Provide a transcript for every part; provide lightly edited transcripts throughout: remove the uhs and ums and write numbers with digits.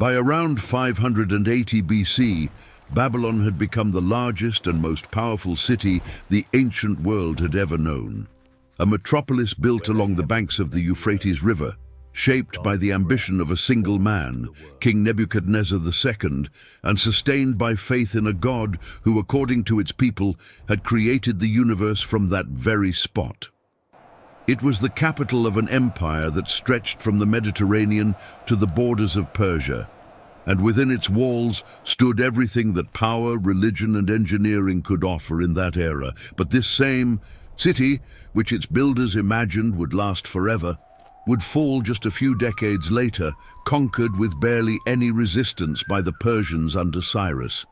By around 580 BC, Babylon had become the largest and most powerful city the ancient world had ever known. A metropolis built along the banks of the Euphrates River, shaped by the ambition of a single man, King Nebuchadnezzar II, and sustained by faith in a God who, according to its people, had created the universe from that very spot. It was the capital of an empire that stretched from the Mediterranean to the borders of Persia, and within its walls stood everything that power, religion, and engineering could offer in that era. But this same city, which its builders imagined would last forever, would fall just a few decades later, conquered with barely any resistance by the Persians under Cyrus.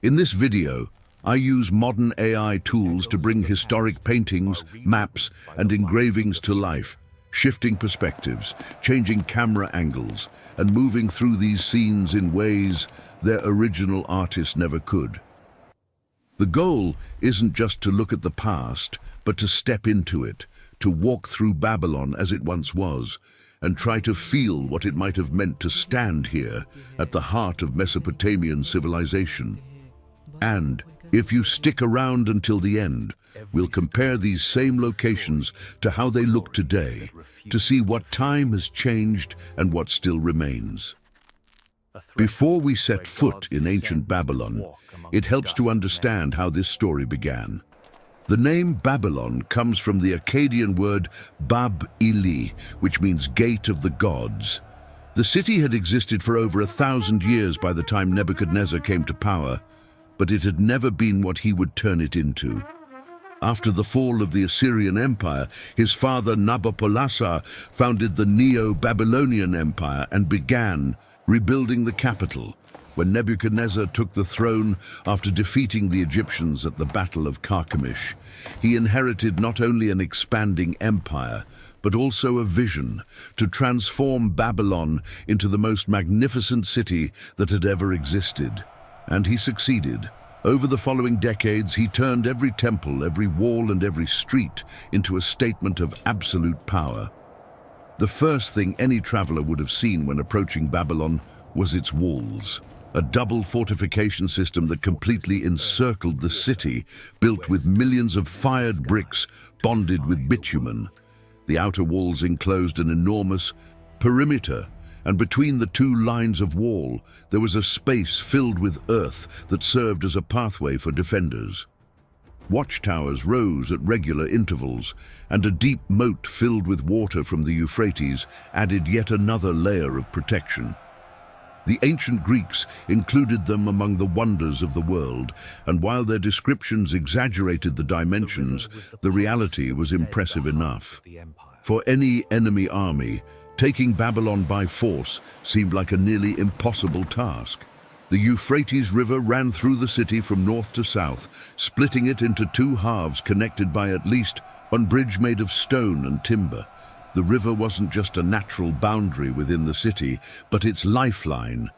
In this video, I use modern AI tools to bring historic paintings, maps, and engravings to life, shifting perspectives, changing camera angles, and moving through these scenes in ways their original artists never could. The goal isn't just to look at the past, but to step into it, to walk through Babylon as it once was, and try to feel what it might have meant to stand here at the heart of Mesopotamian civilization. And if you stick around until the end, we'll compare these same locations to how they look today, to see what time has changed and what still remains. Before we set foot in ancient Babylon, it helps to understand how this story began. The name Babylon comes from the Akkadian word Bab-ili, which means gate of the gods. The city had existed for over 1,000 years by the time Nebuchadnezzar came to power, but it had never been what he would turn it into. After the fall of the Assyrian Empire, his father Nabopolassar founded the Neo-Babylonian Empire and began rebuilding the capital. When Nebuchadnezzar took the throne after defeating the Egyptians at the Battle of Carchemish, he inherited not only an expanding empire, but also a vision to transform Babylon into the most magnificent city that had ever existed. And he succeeded. Over the following decades, he turned every temple, every wall, and every street into a statement of absolute power. The first thing any traveler would have seen when approaching Babylon was its walls. A double fortification system that completely encircled the city, built with millions of fired bricks bonded with bitumen. The outer walls enclosed an enormous perimeter, and between the two lines of wall, there was a space filled with earth that served as a pathway for defenders. Watchtowers rose at regular intervals, and a deep moat filled with water from the Euphrates added yet another layer of protection. The ancient Greeks included them among the wonders of the world, and while their descriptions exaggerated the dimensions, the reality was impressive enough. For any enemy army, taking Babylon by force seemed like a nearly impossible task. The Euphrates River ran through the city from north to south, splitting it into two halves connected by at least one bridge made of stone and timber. The river wasn't just a natural boundary within the city, but its lifeline.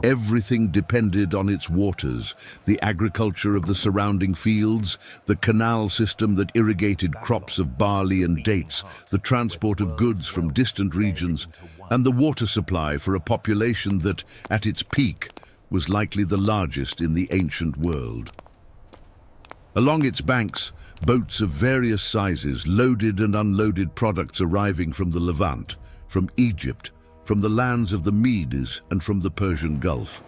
Everything depended on its waters, the agriculture of the surrounding fields, the canal system that irrigated crops of barley and dates, the transport of goods from distant regions, and the water supply for a population that, at its peak, was likely the largest in the ancient world. Along its banks, boats of various sizes loaded and unloaded products arriving from the Levant, from Egypt, from the lands of the Medes, and from the Persian Gulf.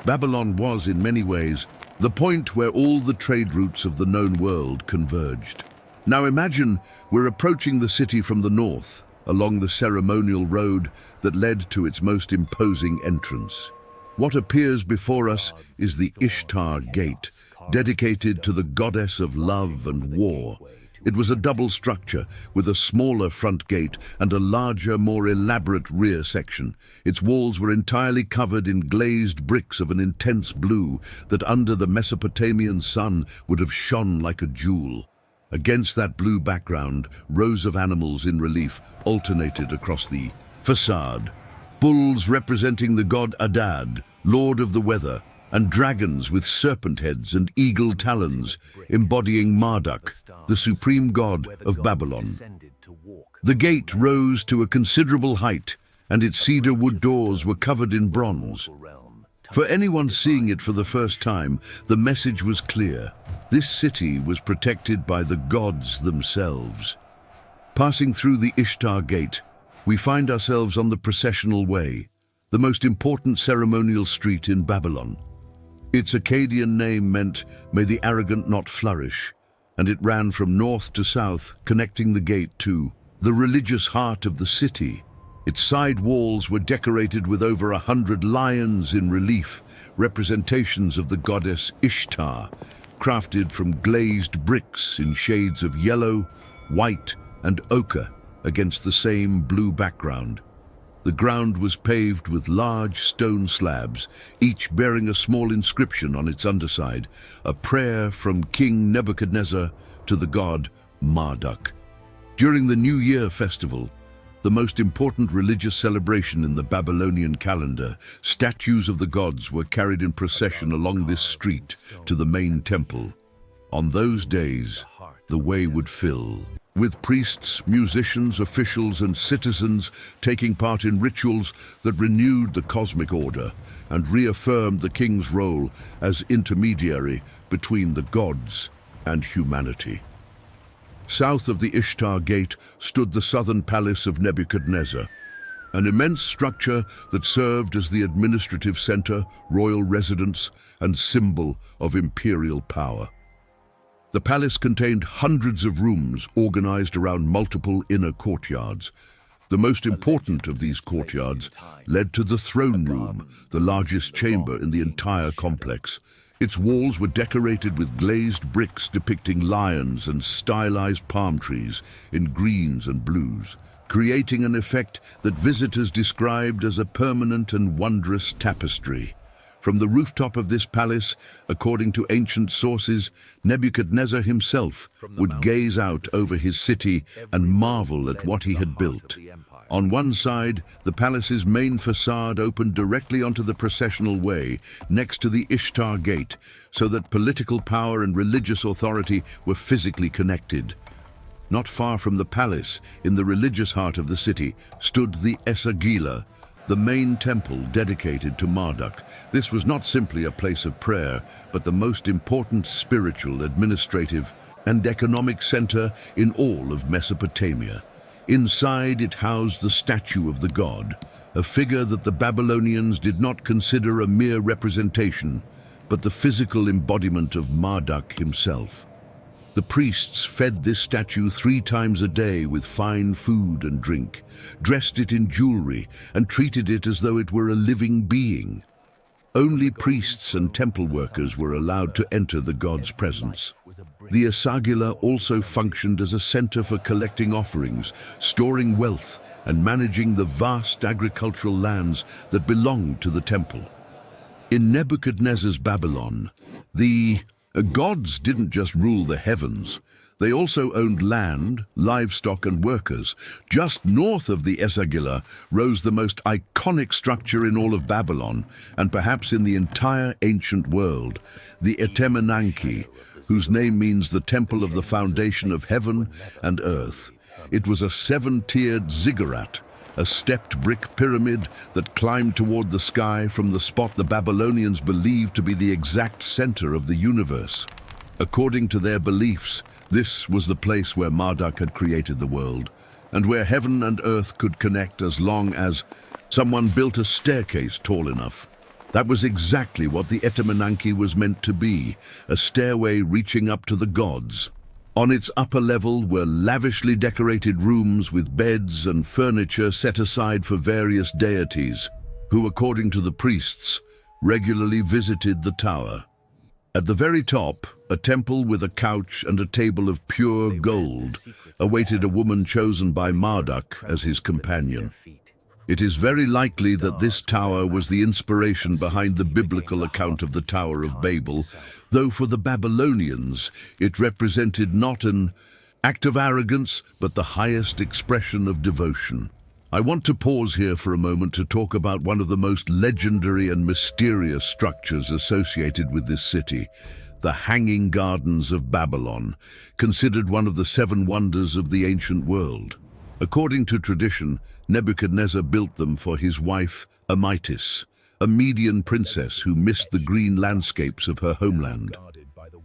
Babylon was, in many ways, the point where all the trade routes of the known world converged. Now imagine we're approaching the city from the north, along the ceremonial road that led to its most imposing entrance. What appears before us is the Ishtar Gate, dedicated to the goddess of love and war. It was a double structure, with a smaller front gate and a larger, more elaborate rear section. Its walls were entirely covered in glazed bricks of an intense blue that under the Mesopotamian sun would have shone like a jewel. Against that blue background, rows of animals in relief alternated across the facade. Bulls representing the god Adad, lord of the weather, and dragons with serpent heads and eagle talons, embodying Marduk, the supreme god of Babylon. The gate rose to a considerable height, and its cedar wood doors were covered in bronze. For anyone seeing it for the first time, the message was clear. This city was protected by the gods themselves. Passing through the Ishtar Gate, we find ourselves on the processional way, the most important ceremonial street in Babylon. Its Akkadian name meant, "May the arrogant not flourish," and it ran from north to south, connecting the gate to the religious heart of the city. Its side walls were decorated with over 100 lions in relief, representations of the goddess Ishtar, crafted from glazed bricks in shades of yellow, white, and ochre against the same blue background. The ground was paved with large stone slabs, each bearing a small inscription on its underside, a prayer from King Nebuchadnezzar to the god Marduk. During the New Year festival, the most important religious celebration in the Babylonian calendar, statues of the gods were carried in procession along this street to the main temple. On those days, the way would fill, with priests, musicians, officials, and citizens taking part in rituals that renewed the cosmic order and reaffirmed the king's role as intermediary between the gods and humanity. South of the Ishtar Gate stood the southern palace of Nebuchadnezzar, an immense structure that served as the administrative center, royal residence, and symbol of imperial power. The palace contained hundreds of rooms organized around multiple inner courtyards. The most important of these courtyards led to the throne room, the largest chamber in the entire complex. Its walls were decorated with glazed bricks depicting lions and stylized palm trees in greens and blues, creating an effect that visitors described as a permanent and wondrous tapestry. From the rooftop of this palace, according to ancient sources, Nebuchadnezzar himself would gaze out over his city and marvel at what he had built. On one side, the palace's main facade opened directly onto the processional way next to the Ishtar Gate, so that political power and religious authority were physically connected. Not far from the palace, in the religious heart of the city, stood the Esagila, the main temple dedicated to Marduk. This was not simply a place of prayer, but the most important spiritual, administrative, and economic center in all of Mesopotamia. Inside, it housed the statue of the god, a figure that the Babylonians did not consider a mere representation, but the physical embodiment of Marduk himself. The priests fed this statue 3 times a day with fine food and drink, dressed it in jewelry, and treated it as though it were a living being. Only priests and temple workers were allowed to enter the god's presence. The Esagila also functioned as a center for collecting offerings, storing wealth, and managing the vast agricultural lands that belonged to the temple. In Nebuchadnezzar's Babylon, the gods didn't just rule the heavens. They also owned land, livestock, and workers. Just north of the Esagila rose the most iconic structure in all of Babylon, and perhaps in the entire ancient world, the Etemenanki, whose name means the temple of the foundation of heaven and earth. It was a 7-tiered ziggurat, a stepped brick pyramid that climbed toward the sky from the spot the Babylonians believed to be the exact center of the universe. According to their beliefs, this was the place where Marduk had created the world, and where heaven and earth could connect as long as someone built a staircase tall enough. That was exactly what the Etemenanki was meant to be, a stairway reaching up to the gods. On its upper level were lavishly decorated rooms with beds and furniture set aside for various deities, who, according to the priests, regularly visited the tower. At the very top, a temple with a couch and a table of pure gold awaited a woman chosen by Marduk as his companion. It is very likely that this tower was the inspiration behind the biblical account of the Tower of Babel, though for the Babylonians it represented not an act of arrogance, but the highest expression of devotion. I want to pause here for a moment to talk about one of the most legendary and mysterious structures associated with this city, the Hanging Gardens of Babylon, considered one of the 7 wonders of the ancient world. According to tradition, Nebuchadnezzar built them for his wife, Amytis, a Median princess who missed the green landscapes of her homeland.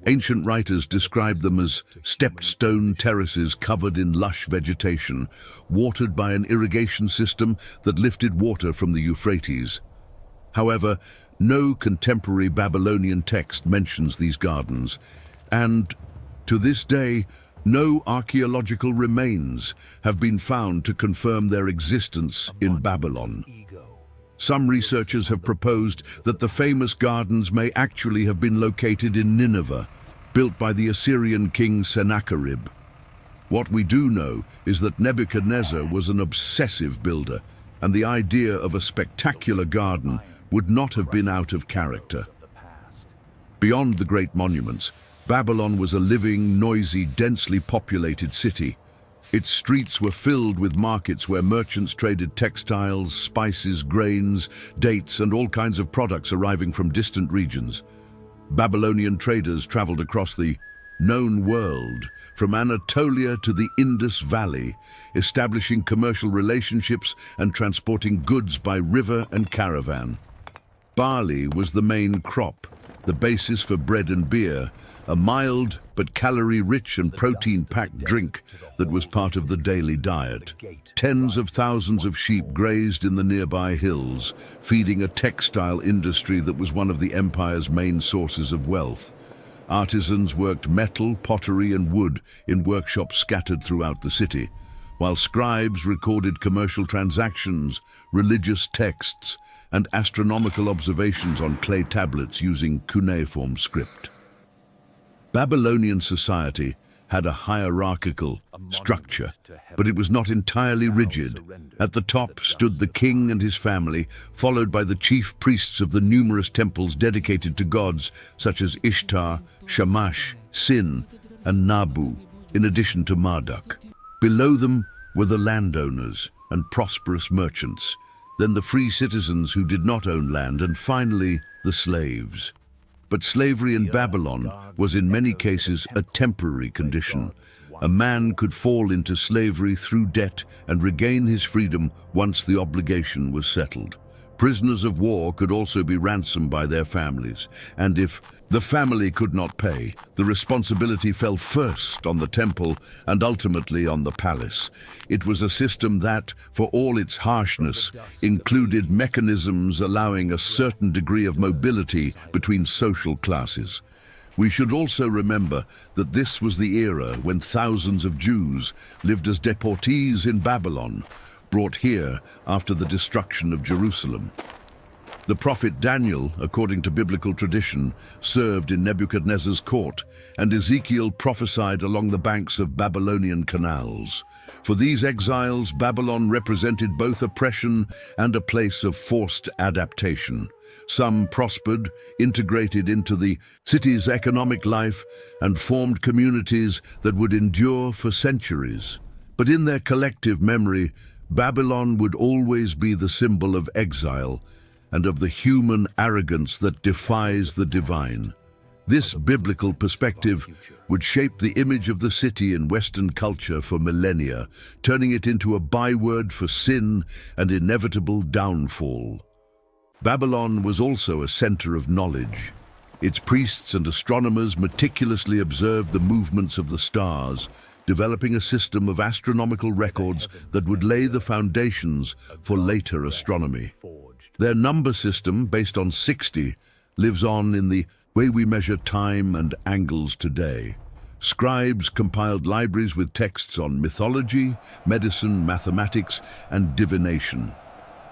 Ancient writers describe them as stepped stone terraces covered in lush vegetation, watered by an irrigation system that lifted water from the Euphrates. However, no contemporary Babylonian text mentions these gardens, and, to this day, no archaeological remains have been found to confirm their existence in Babylon. Some researchers have proposed that the famous gardens may actually have been located in Nineveh, built by the Assyrian king Sennacherib. What we do know is that Nebuchadnezzar was an obsessive builder, and the idea of a spectacular garden would not have been out of character. Beyond the great monuments, Babylon was a living, noisy, densely populated city. Its streets were filled with markets where merchants traded textiles, spices, grains, dates, and all kinds of products arriving from distant regions. Babylonian traders traveled across the known world, from Anatolia to the Indus Valley, establishing commercial relationships and transporting goods by river and caravan. Barley was the main crop, the basis for bread and beer, a mild but calorie-rich and protein-packed drink that was part of the daily diet. Tens of thousands of sheep grazed in the nearby hills, feeding a textile industry that was one of the empire's main sources of wealth. Artisans worked metal, pottery, and wood in workshops scattered throughout the city, while scribes recorded commercial transactions, religious texts, and astronomical observations on clay tablets using cuneiform script. Babylonian society had a hierarchical structure, but it was not entirely rigid. At the top stood the king and his family, followed by the chief priests of the numerous temples dedicated to gods such as Ishtar, Shamash, Sin, and Nabu, in addition to Marduk. Below them were the landowners and prosperous merchants, then the free citizens who did not own land, and finally the slaves. But slavery in Babylon was in many cases a temporary condition. A man could fall into slavery through debt and regain his freedom once the obligation was settled. Prisoners of war could also be ransomed by their families, and if the family could not pay, the responsibility fell first on the temple and ultimately on the palace. It was a system that, for all its harshness, included mechanisms allowing a certain degree of mobility between social classes. We should also remember that this was the era when thousands of Jews lived as deportees in Babylon, brought here after the destruction of Jerusalem. The prophet Daniel, according to biblical tradition, served in Nebuchadnezzar's court, and Ezekiel prophesied along the banks of Babylonian canals. For these exiles, Babylon represented both oppression and a place of forced adaptation. Some prospered, integrated into the city's economic life, and formed communities that would endure for centuries. But in their collective memory, Babylon would always be the symbol of exile and of the human arrogance that defies the divine. This biblical perspective would shape the image of the city in Western culture for millennia, turning it into a byword for sin and inevitable downfall. Babylon was also a center of knowledge. Its priests and astronomers meticulously observed the movements of the stars, developing a system of astronomical records that would lay the foundations for later astronomy. Their number system, based on 60, lives on in the way we measure time and angles today. Scribes compiled libraries with texts on mythology, medicine, mathematics, and divination.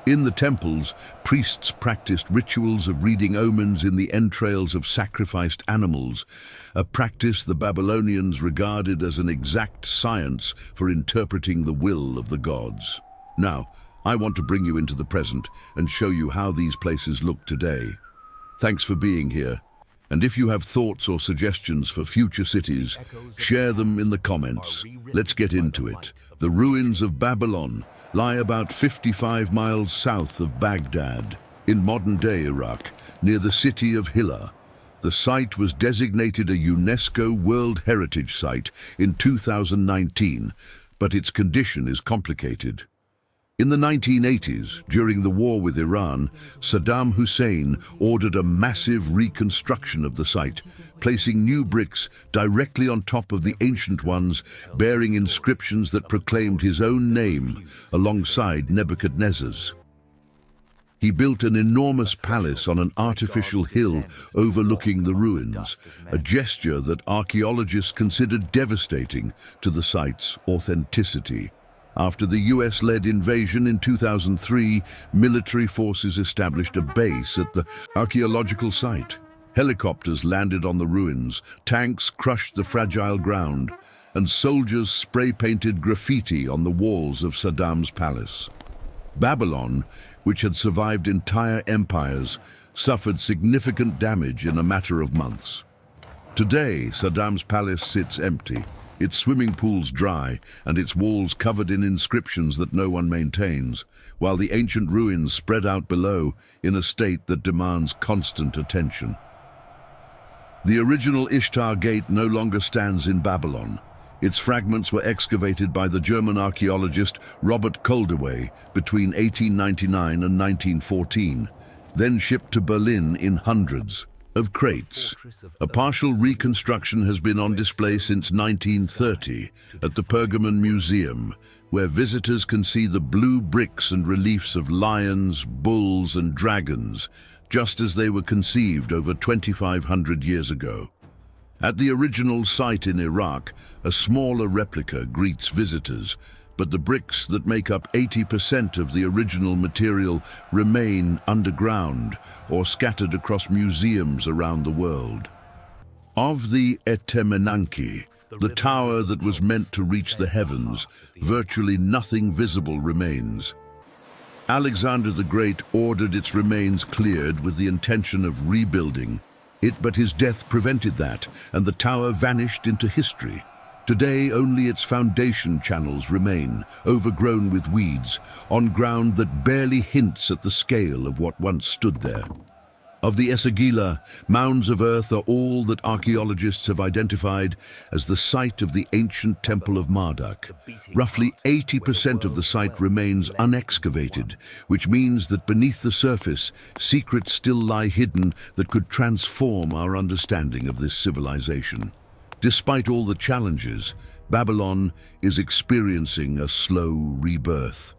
In the temples, priests practiced rituals of reading omens in the entrails of sacrificed animals, a practice the Babylonians regarded as an exact science for interpreting the will of the gods. Now, I want to bring you into the present and show you how these places look today. Thanks for being here. And if you have thoughts or suggestions for future cities, share them in the comments. Let's get into it. The ruins of Babylon lie about 55 miles south of Baghdad, in modern-day Iraq, near the city of Hilla. The site was designated a UNESCO World Heritage Site in 2019, but its condition is complicated. In the 1980s, during the war with Iran, Saddam Hussein ordered a massive reconstruction of the site, placing new bricks directly on top of the ancient ones, bearing inscriptions that proclaimed his own name alongside Nebuchadnezzar's. He built an enormous palace on an artificial hill overlooking the ruins, a gesture that archaeologists considered devastating to the site's authenticity. After the US-led invasion in 2003, military forces established a base at the archaeological site. Helicopters landed on the ruins, tanks crushed the fragile ground, and soldiers spray-painted graffiti on the walls of Saddam's palace. Babylon, which had survived entire empires, suffered significant damage in a matter of months. Today, Saddam's palace sits empty, its swimming pools dry and its walls covered in inscriptions that no one maintains, while the ancient ruins spread out below in a state that demands constant attention. The original Ishtar Gate no longer stands in Babylon. Its fragments were excavated by the German archaeologist Robert Koldewey between 1899 and 1914, then shipped to Berlin in hundreds of crates. A partial reconstruction has been on display since 1930 at the Pergamon Museum, where visitors can see the blue bricks and reliefs of lions, bulls and dragons, just as they were conceived over 2,500 years ago. At the original site in Iraq, a smaller replica greets visitors, but the bricks that make up 80% of the original material remain underground or scattered across museums around the world. Of the Etemenanki, the tower that was meant to reach the heavens, virtually nothing visible remains. Alexander the Great ordered its remains cleared with the intention of rebuilding it, but his death prevented that, and the tower vanished into history. Today, only its foundation channels remain, overgrown with weeds, on ground that barely hints at the scale of what once stood there. Of the Esagila, mounds of earth are all that archaeologists have identified as the site of the ancient Temple of Marduk. Roughly 80% of the site remains unexcavated, which means that beneath the surface, secrets still lie hidden that could transform our understanding of this civilization. Despite all the challenges, Babylon is experiencing a slow rebirth.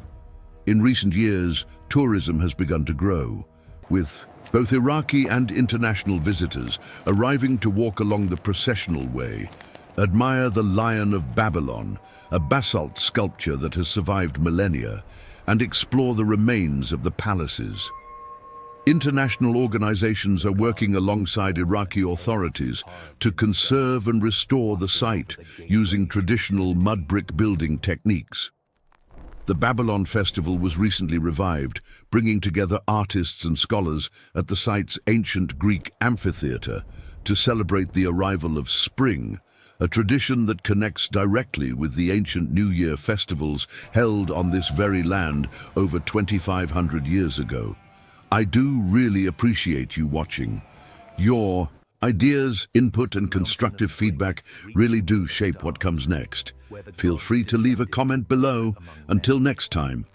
In recent years, tourism has begun to grow, with both Iraqi and international visitors arriving to walk along the processional way, admire the Lion of Babylon, a basalt sculpture that has survived millennia, and explore the remains of the palaces. International organizations are working alongside Iraqi authorities to conserve and restore the site using traditional mud brick building techniques. The Babylon Festival was recently revived, bringing together artists and scholars at the site's ancient Greek amphitheater to celebrate the arrival of spring, a tradition that connects directly with the ancient New Year festivals held on this very land over 2,500 years ago. I do really appreciate you watching. Your ideas, input and constructive feedback really do shape what comes next. Feel free to leave a comment below. Until next time.